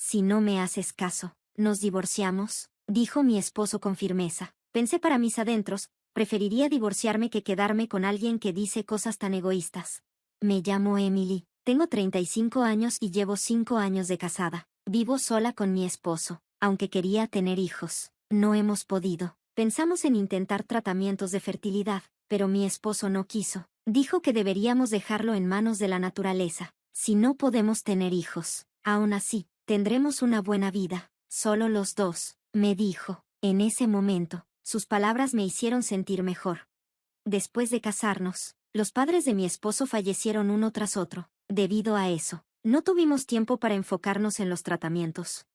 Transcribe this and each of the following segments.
Si no me haces caso, nos divorciamos, dijo mi esposo con firmeza. Pensé para mis adentros, preferiría divorciarme que quedarme con alguien que dice cosas tan egoístas. Me llamo Emily, tengo 35 años y llevo 5 años de casada. Vivo sola con mi esposo, aunque quería tener hijos. No hemos podido. Pensamos en intentar tratamientos de fertilidad, pero mi esposo no quiso. Dijo que deberíamos dejarlo en manos de la naturaleza. Si no podemos tener hijos, aún así, tendremos una buena vida, solo los dos, me dijo. En ese momento, sus palabras me hicieron sentir mejor. Después de casarnos, los padres de mi esposo fallecieron uno tras otro. Debido a eso, no tuvimos tiempo para enfocarnos en los tratamientos.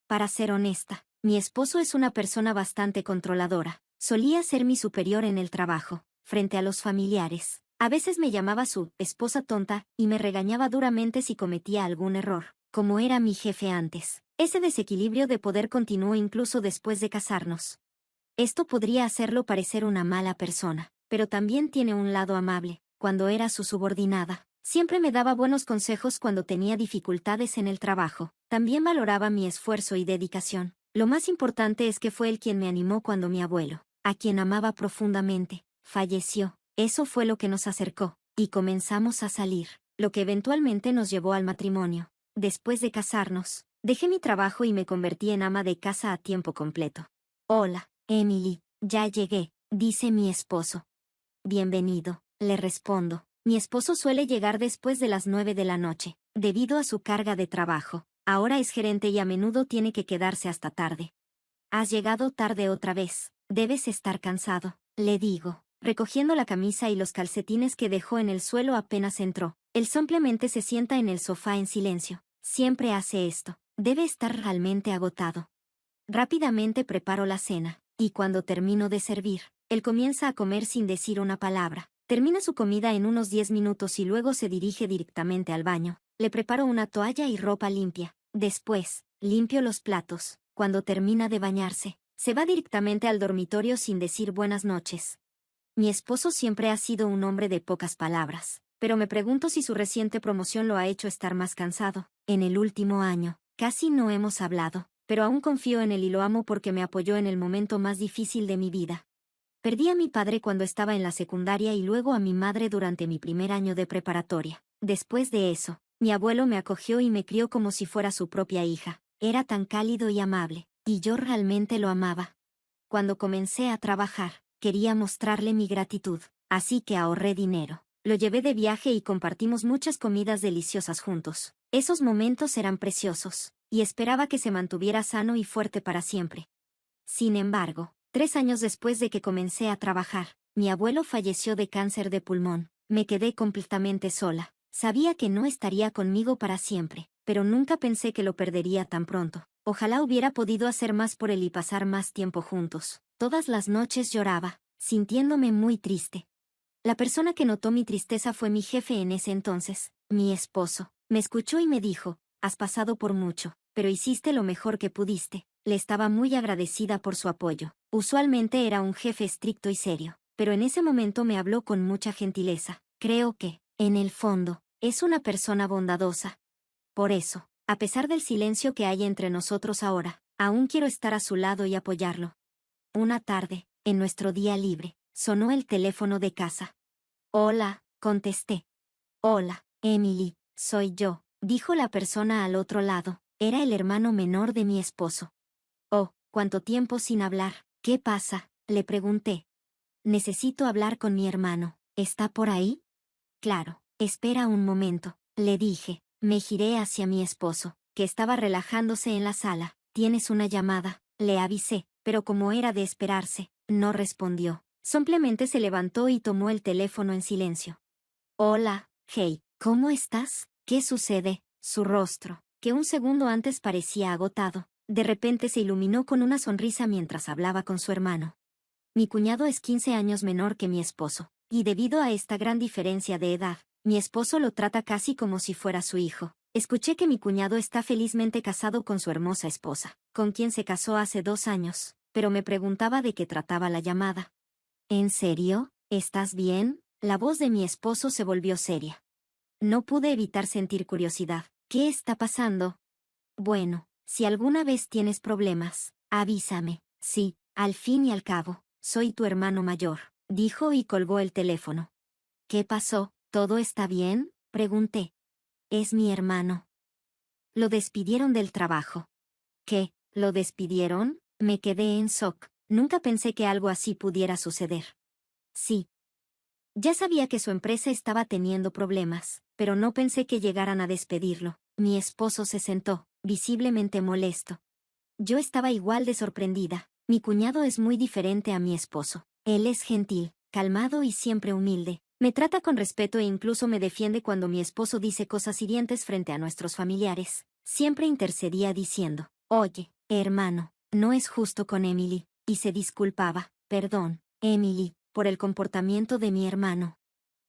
Para ser honesta, mi esposo es una persona bastante controladora. Solía ser mi superior en el trabajo, frente a los familiares. A veces me llamaba su esposa tonta y me regañaba duramente si cometía algún error. Como era mi jefe antes, ese desequilibrio de poder continuó incluso después de casarnos. Esto podría hacerlo parecer una mala persona, pero también tiene un lado amable. Cuando era su subordinada, siempre me daba buenos consejos cuando tenía dificultades en el trabajo. También valoraba mi esfuerzo y dedicación. Lo más importante es que fue él quien me animó cuando mi abuelo, a quien amaba profundamente, falleció. Eso fue lo que nos acercó, y comenzamos a salir, lo que eventualmente nos llevó al matrimonio. Después de casarnos, dejé mi trabajo y me convertí en ama de casa a tiempo completo. Hola, Emily, ya llegué, dice mi esposo. Bienvenido, le respondo. Mi esposo suele llegar después de las 9 de la noche, debido a su carga de trabajo. Ahora es gerente y a menudo tiene que quedarse hasta tarde. Has llegado tarde otra vez, debes estar cansado, le digo, recogiendo la camisa y los calcetines que dejó en el suelo apenas entró. Él simplemente se sienta en el sofá en silencio. Siempre hace esto. Debe estar realmente agotado. Rápidamente preparo la cena, y cuando termino de servir, él comienza a comer sin decir una palabra. Termina su comida en unos 10 minutos y luego se dirige directamente al baño. Le preparo una toalla y ropa limpia. Después, limpio los platos. Cuando termina de bañarse, se va directamente al dormitorio sin decir buenas noches. Mi esposo siempre ha sido un hombre de pocas palabras, pero me pregunto si su reciente promoción lo ha hecho estar más cansado. En el último año, casi no hemos hablado, pero aún confío en él y lo amo porque me apoyó en el momento más difícil de mi vida. Perdí a mi padre cuando estaba en la secundaria y luego a mi madre durante mi primer año de preparatoria. Después de eso, mi abuelo me acogió y me crió como si fuera su propia hija. Era tan cálido y amable, y yo realmente lo amaba. Cuando comencé a trabajar, quería mostrarle mi gratitud, así que ahorré dinero. Lo llevé de viaje y compartimos muchas comidas deliciosas juntos. Esos momentos eran preciosos, y esperaba que se mantuviera sano y fuerte para siempre. Sin embargo, 3 años después de que comencé a trabajar, mi abuelo falleció de cáncer de pulmón. Me quedé completamente sola. Sabía que no estaría conmigo para siempre, pero nunca pensé que lo perdería tan pronto. Ojalá hubiera podido hacer más por él y pasar más tiempo juntos. Todas las noches lloraba, sintiéndome muy triste. La persona que notó mi tristeza fue mi jefe en ese entonces, mi esposo. Me escuchó y me dijo, has pasado por mucho, pero hiciste lo mejor que pudiste. Le estaba muy agradecida por su apoyo. Usualmente era un jefe estricto y serio, pero en ese momento me habló con mucha gentileza. Creo que, en el fondo, es una persona bondadosa. Por eso, a pesar del silencio que hay entre nosotros ahora, aún quiero estar a su lado y apoyarlo. Una tarde, en nuestro día libre, sonó el teléfono de casa. Hola, contesté. Hola, Emily, soy yo, dijo la persona al otro lado. Era el hermano menor de mi esposo. Oh, ¿cuánto tiempo sin hablar? ¿Qué pasa? Le pregunté. Necesito hablar con mi hermano. ¿Está por ahí? Claro, espera un momento, le dije. Me giré hacia mi esposo, que estaba relajándose en la sala. Tienes una llamada, le avisé, pero como era de esperarse, no respondió. Simplemente se levantó y tomó el teléfono en silencio. Hola, hey, ¿cómo estás? ¿Qué sucede? Su rostro, que un segundo antes parecía agotado, de repente se iluminó con una sonrisa mientras hablaba con su hermano. Mi cuñado es 15 años menor que mi esposo, y debido a esta gran diferencia de edad, mi esposo lo trata casi como si fuera su hijo. Escuché que mi cuñado está felizmente casado con su hermosa esposa, con quien se casó hace 2 años, pero me preguntaba de qué trataba la llamada. ¿En serio? ¿Estás bien? La voz de mi esposo se volvió seria. No pude evitar sentir curiosidad. ¿Qué está pasando? Bueno, Si alguna vez tienes problemas, avísame. Sí, al fin y al cabo, soy tu hermano mayor, dijo y colgó el teléfono. ¿Qué pasó? ¿Todo está bien?, pregunté. Es mi hermano. Lo despidieron del trabajo. ¿Qué? ¿Lo despidieron? Me quedé en shock. Nunca pensé que algo así pudiera suceder. Sí. Ya sabía que su empresa estaba teniendo problemas, pero no pensé que llegaran a despedirlo. Mi esposo se sentó, visiblemente molesto. Yo estaba igual de sorprendida. Mi cuñado es muy diferente a mi esposo. Él es gentil, calmado y siempre humilde. Me trata con respeto e incluso me defiende cuando mi esposo dice cosas hirientes frente a nuestros familiares. Siempre intercedía diciendo, oye, hermano, no es justo con Emily, y se disculpaba, perdón, Emily, por el comportamiento de mi hermano.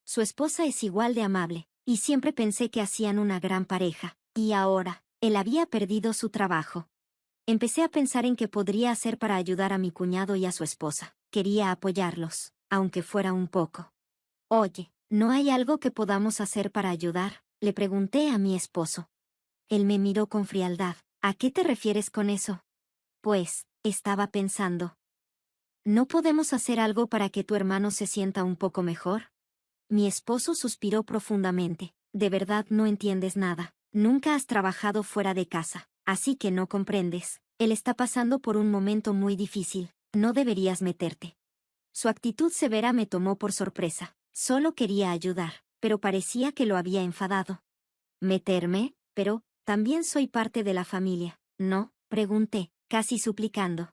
Su esposa es igual de amable, y siempre pensé que hacían una gran pareja, y ahora, él había perdido su trabajo. Empecé a pensar en qué podría hacer para ayudar a mi cuñado y a su esposa. Quería apoyarlos, aunque fuera un poco. Oye, ¿no hay algo que podamos hacer para ayudar?, le pregunté a mi esposo. Él me miró con frialdad. ¿A qué te refieres con eso? Pues, estaba pensando. ¿No podemos hacer algo para que tu hermano se sienta un poco mejor? Mi esposo suspiró profundamente. De verdad no entiendes nada. Nunca has trabajado fuera de casa, así que no comprendes. Él está pasando por un momento muy difícil. No deberías meterte. Su actitud severa me tomó por sorpresa. Solo quería ayudar, pero parecía que lo había enfadado. ¿Meterme? Pero, también soy parte de la familia, ¿no?, pregunté, casi suplicando.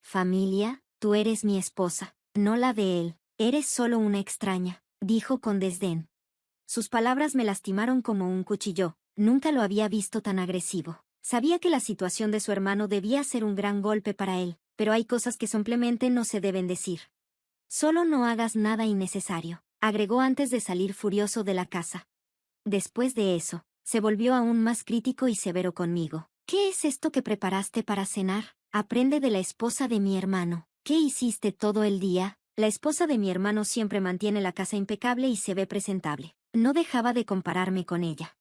¿Familia? Tú eres mi esposa, no la de él. Eres solo una extraña, dijo con desdén. Sus palabras me lastimaron como un cuchillo. Nunca lo había visto tan agresivo. Sabía que la situación de su hermano debía ser un gran golpe para él, pero hay cosas que simplemente no se deben decir. Solo no hagas nada innecesario, agregó antes de salir furioso de la casa. Después de eso, se volvió aún más crítico y severo conmigo. ¿Qué es esto que preparaste para cenar? Aprende de la esposa de mi hermano. ¿Qué hiciste todo el día? La esposa de mi hermano siempre mantiene la casa impecable y se ve presentable. No dejaba de compararme con ella.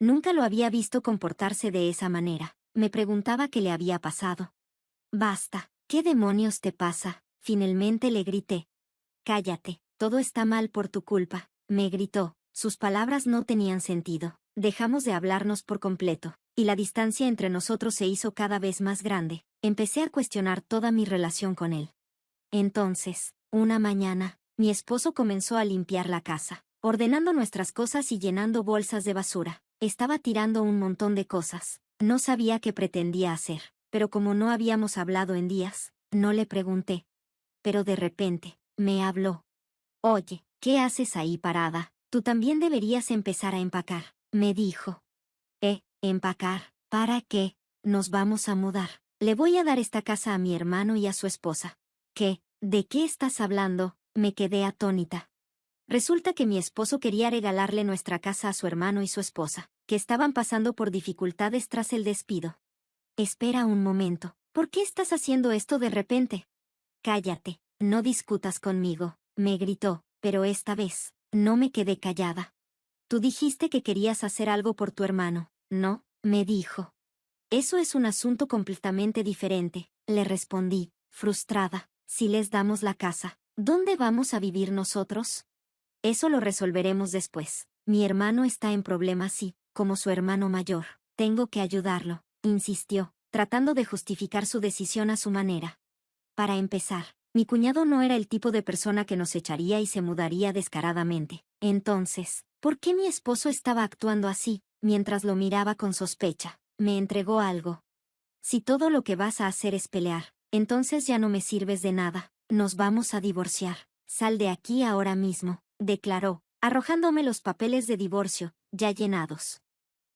Nunca lo había visto comportarse de esa manera. Me preguntaba qué le había pasado. Basta, ¿qué demonios te pasa? Finalmente le grité. Cállate, todo está mal por tu culpa, me gritó. Sus palabras no tenían sentido. Dejamos de hablarnos por completo, y la distancia entre nosotros se hizo cada vez más grande. Empecé a cuestionar toda mi relación con él. Entonces, una mañana, mi esposo comenzó a limpiar la casa, ordenando nuestras cosas y llenando bolsas de basura. Estaba tirando un montón de cosas. No sabía qué pretendía hacer, pero como no habíamos hablado en días, no le pregunté. Pero de repente, me habló. Oye, ¿qué haces ahí parada? Tú también deberías empezar a empacar, me dijo. ¿Empacar? ¿Para qué? Nos vamos a mudar. Le voy a dar esta casa a mi hermano y a su esposa. ¿Qué? ¿De qué estás hablando? Me quedé atónita. Resulta que mi esposo quería regalarle nuestra casa a su hermano y su esposa, que estaban pasando por dificultades tras el despido. Espera un momento. ¿Por qué estás haciendo esto de repente? Cállate, no discutas conmigo, me gritó, pero esta vez, no me quedé callada. Tú dijiste que querías hacer algo por tu hermano, ¿no? Me dijo. Eso es un asunto completamente diferente, le respondí, frustrada. Si les damos la casa, ¿dónde vamos a vivir nosotros? Eso lo resolveremos después. Mi hermano está en problemas y, como su hermano mayor, tengo que ayudarlo, insistió, tratando de justificar su decisión a su manera. Para empezar, mi cuñado no era el tipo de persona que nos echaría y se mudaría descaradamente. Entonces, ¿por qué mi esposo estaba actuando así? Mientras lo miraba con sospecha, me entregó algo. Si todo lo que vas a hacer es pelear, entonces ya no me sirves de nada. Nos vamos a divorciar. Sal de aquí ahora mismo, declaró, arrojándome los papeles de divorcio, ya llenados.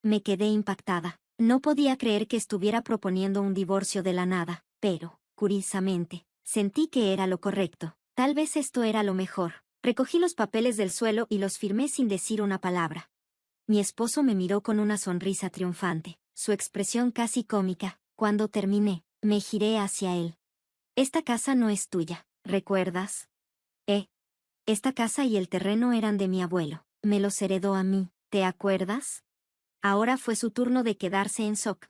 Me quedé impactada. No podía creer que estuviera proponiendo un divorcio de la nada, pero, curiosamente, sentí que era lo correcto. Tal vez esto era lo mejor. Recogí los papeles del suelo y los firmé sin decir una palabra. Mi esposo me miró con una sonrisa triunfante, su expresión casi cómica. Cuando terminé, me giré hacia él. Esta casa no es tuya, ¿recuerdas? Esta casa y el terreno eran de mi abuelo. Me los heredó a mí, ¿te acuerdas? Ahora fue su turno de quedarse en shock.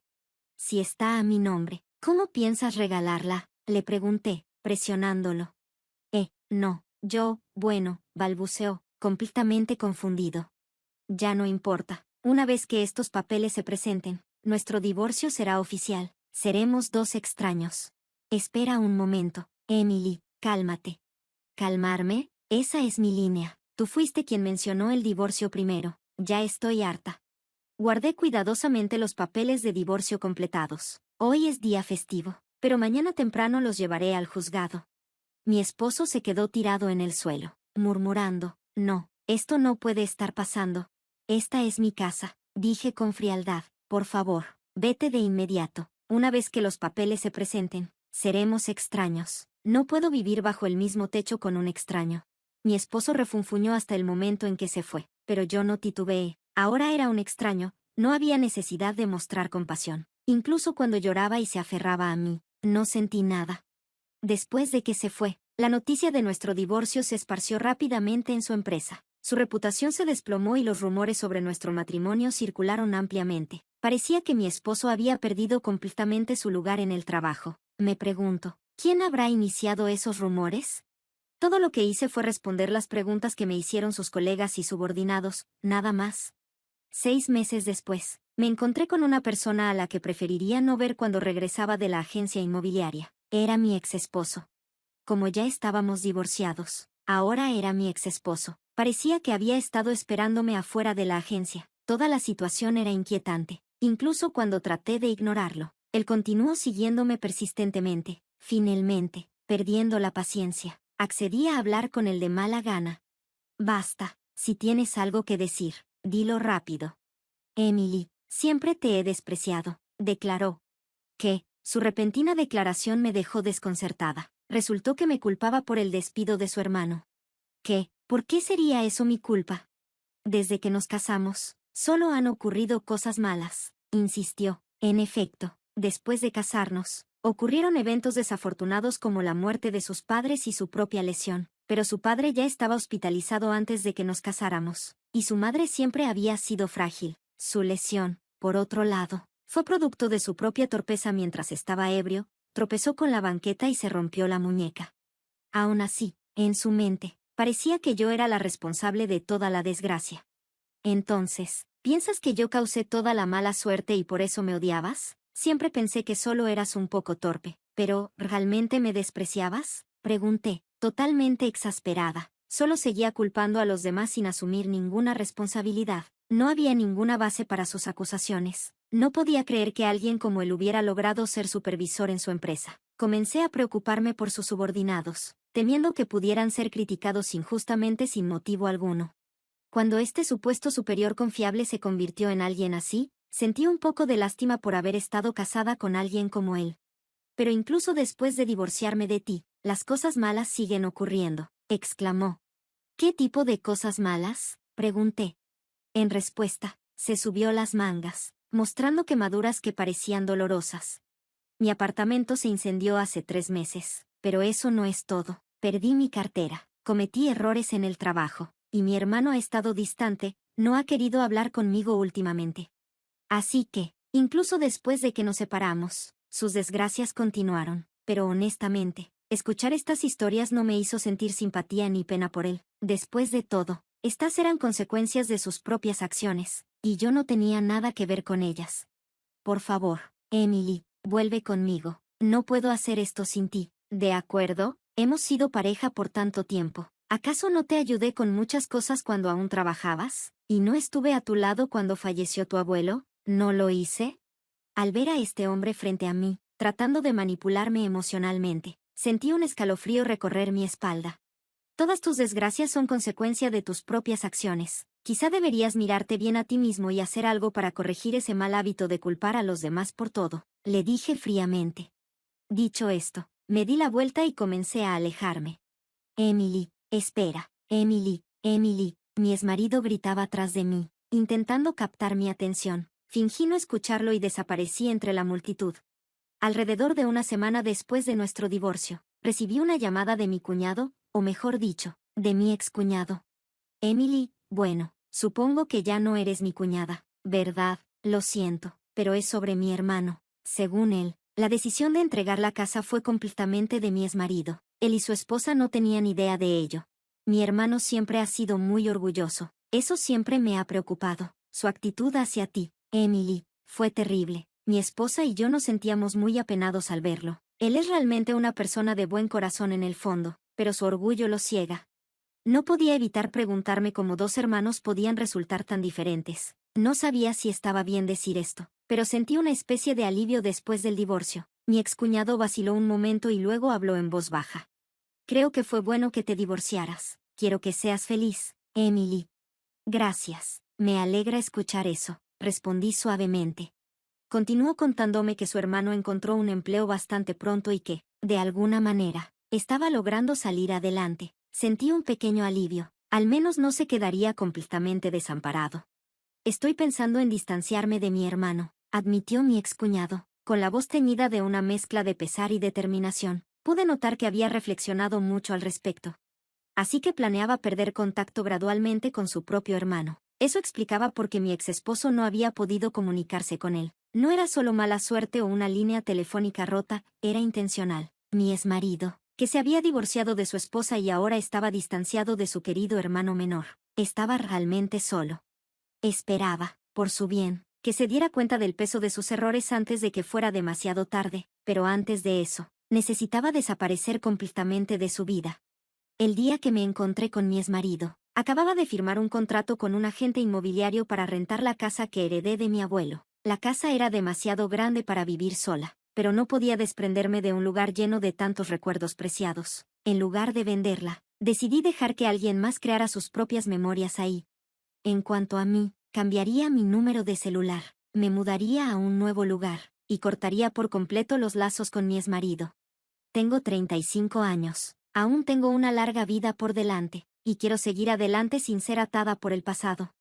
Si está a mi nombre, ¿cómo piensas regalarla? Le pregunté, presionándolo. No, bueno, balbuceó, completamente confundido. Ya no importa. Una vez que estos papeles se presenten, nuestro divorcio será oficial. Seremos dos extraños. Espera un momento, Emily, cálmate. ¿Calmarme? Esa es mi línea. Tú fuiste quien mencionó el divorcio primero. Ya estoy harta. Guardé cuidadosamente los papeles de divorcio completados. Hoy es día festivo, pero mañana temprano los llevaré al juzgado. Mi esposo se quedó tirado en el suelo, murmurando, no, esto no puede estar pasando. Esta es mi casa, dije con frialdad, por favor, vete de inmediato. Una vez que los papeles se presenten, seremos extraños. No puedo vivir bajo el mismo techo con un extraño. Mi esposo refunfuñó hasta el momento en que se fue, pero yo no titubeé. Ahora era un extraño, no había necesidad de mostrar compasión. Incluso cuando lloraba y se aferraba a mí, no sentí nada. Después de que se fue, la noticia de nuestro divorcio se esparció rápidamente en su empresa. Su reputación se desplomó y los rumores sobre nuestro matrimonio circularon ampliamente. Parecía que mi esposo había perdido completamente su lugar en el trabajo. Me pregunto, ¿quién habrá iniciado esos rumores? Todo lo que hice fue responder las preguntas que me hicieron sus colegas y subordinados, nada más. 6 meses después, me encontré con una persona a la que preferiría no ver cuando regresaba de la agencia inmobiliaria. Era mi ex esposo. Como ya estábamos divorciados, ahora era mi ex esposo. Parecía que había estado esperándome afuera de la agencia. Toda la situación era inquietante. Incluso cuando traté de ignorarlo, él continuó siguiéndome persistentemente. Finalmente, perdiendo la paciencia, accedí a hablar con él de mala gana. Basta, si tienes algo que decir, dilo rápido. Emily, siempre te he despreciado, declaró. ¿Qué? Su repentina declaración me dejó desconcertada. Resultó que me culpaba por el despido de su hermano. ¿Qué? ¿Por qué sería eso mi culpa? Desde que nos casamos, solo han ocurrido cosas malas, insistió. En efecto, después de casarnos, ocurrieron eventos desafortunados como la muerte de sus padres y su propia lesión, pero su padre ya estaba hospitalizado antes de que nos casáramos, y su madre siempre había sido frágil. Su lesión, por otro lado, fue producto de su propia torpeza mientras estaba ebrio, tropezó con la banqueta y se rompió la muñeca. Aún así, en su mente, parecía que yo era la responsable de toda la desgracia. Entonces, ¿piensas que yo causé toda la mala suerte y por eso me odiabas? Siempre pensé que solo eras un poco torpe, pero ¿realmente me despreciabas? Pregunté, totalmente exasperada. Solo seguía culpando a los demás sin asumir ninguna responsabilidad. No había ninguna base para sus acusaciones. No podía creer que alguien como él hubiera logrado ser supervisor en su empresa. Comencé a preocuparme por sus subordinados, temiendo que pudieran ser criticados injustamente sin motivo alguno. Cuando este supuesto superior confiable se convirtió en alguien así, sentí un poco de lástima por haber estado casada con alguien como él. Pero incluso después de divorciarme de ti, las cosas malas siguen ocurriendo, exclamó. ¿Qué tipo de cosas malas? Pregunté. En respuesta, se subió las mangas, mostrando quemaduras que parecían dolorosas. Mi apartamento se incendió hace 3 meses, pero eso no es todo. Perdí mi cartera, cometí errores en el trabajo, y mi hermano ha estado distante, no ha querido hablar conmigo últimamente. Así que, incluso después de que nos separamos, sus desgracias continuaron, pero honestamente, escuchar estas historias no me hizo sentir simpatía ni pena por él. Después de todo, estas eran consecuencias de sus propias acciones, y yo no tenía nada que ver con ellas. Por favor, Emily, vuelve conmigo. No puedo hacer esto sin ti. ¿De acuerdo? Hemos sido pareja por tanto tiempo. ¿Acaso no te ayudé con muchas cosas cuando aún trabajabas? ¿Y no estuve a tu lado cuando falleció tu abuelo? ¿No lo hice? Al ver a este hombre frente a mí, tratando de manipularme emocionalmente, sentí un escalofrío recorrer mi espalda. Todas tus desgracias son consecuencia de tus propias acciones. Quizá deberías mirarte bien a ti mismo y hacer algo para corregir ese mal hábito de culpar a los demás por todo, le dije fríamente. Dicho esto, me di la vuelta y comencé a alejarme. Emily, espera, Emily, Emily, mi exmarido gritaba tras de mí, intentando captar mi atención. Fingí no escucharlo y desaparecí entre la multitud. Alrededor de una semana después de nuestro divorcio, recibí una llamada de mi cuñado, o mejor dicho, de mi excuñado. Emily, bueno, supongo que ya no eres mi cuñada, ¿verdad? Lo siento, pero es sobre mi hermano. Según él, la decisión de entregar la casa fue completamente de mi exmarido. Él y su esposa no tenían idea de ello. Mi hermano siempre ha sido muy orgulloso. Eso siempre me ha preocupado. Su actitud hacia ti, Emily, fue terrible. Mi esposa y yo nos sentíamos muy apenados al verlo. Él es realmente una persona de buen corazón en el fondo, pero su orgullo lo ciega. No podía evitar preguntarme cómo dos hermanos podían resultar tan diferentes. No sabía si estaba bien decir esto, pero sentí una especie de alivio después del divorcio. Mi excuñado vaciló un momento y luego habló en voz baja. Creo que fue bueno que te divorciaras. Quiero que seas feliz, Emily. Gracias. Me alegra escuchar eso, respondí suavemente. Continuó contándome que su hermano encontró un empleo bastante pronto y que, de alguna manera, estaba logrando salir adelante. Sentí un pequeño alivio. Al menos no se quedaría completamente desamparado. Estoy pensando en distanciarme de mi hermano, admitió mi excuñado, con la voz teñida de una mezcla de pesar y determinación. Pude notar que había reflexionado mucho al respecto. Así que planeaba perder contacto gradualmente con su propio hermano. Eso explicaba por qué mi exesposo no había podido comunicarse con él. No era solo mala suerte o una línea telefónica rota, era intencional. Mi exmarido, que se había divorciado de su esposa y ahora estaba distanciado de su querido hermano menor, estaba realmente solo. Esperaba, por su bien, que se diera cuenta del peso de sus errores antes de que fuera demasiado tarde, pero antes de eso, necesitaba desaparecer completamente de su vida. El día que me encontré con mi exmarido, acababa de firmar un contrato con un agente inmobiliario para rentar la casa que heredé de mi abuelo. La casa era demasiado grande para vivir sola, pero no podía desprenderme de un lugar lleno de tantos recuerdos preciados. En lugar de venderla, decidí dejar que alguien más creara sus propias memorias ahí. En cuanto a mí, cambiaría mi número de celular, me mudaría a un nuevo lugar, y cortaría por completo los lazos con mi exmarido. Tengo 35 años. Aún tengo una larga vida por delante, y quiero seguir adelante sin ser atada por el pasado.